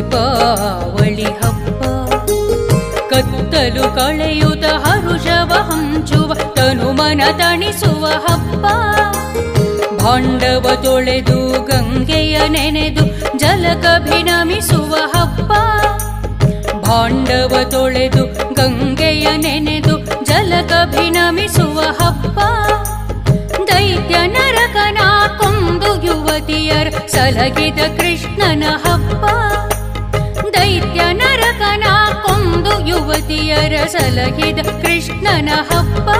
ದೀಪಾವಳಿ ಹಬ್ಬ ಕತ್ತಲು ಕಳೆಯುತ್ತ ಹರುಷವ ಹಂಚುವ ತನುಮನ ತಣಿಸುವ ಹಬ್ಬ. ಭಾಂಡವ ತೊಳೆದು ಗಂಗೆಯ ನೆನೆದು ಜಲಕಭಿನಮಿಸುವ ಹಬ್ಬ. ಭಾಂಡವ ತೊಳೆದು ಗಂಗೆಯ ನೆನೆದು ಜಲಕಭಿನಮಿಸುವ ಹಬ್ಬ. ದೈತ್ಯ ನರಕನ ಕೊಂದು ಯುವತಿಯರ ಸಲಗಿದ ಕೃಷ್ಣನ ಹಬ್ಬ. ದೈತ್ಯ ನರಕನ ಕೊಂದು ಯುವತಿಯರ ಸಲಗಿದ ಕೃಷ್ಣನ ಹಬ್ಬ.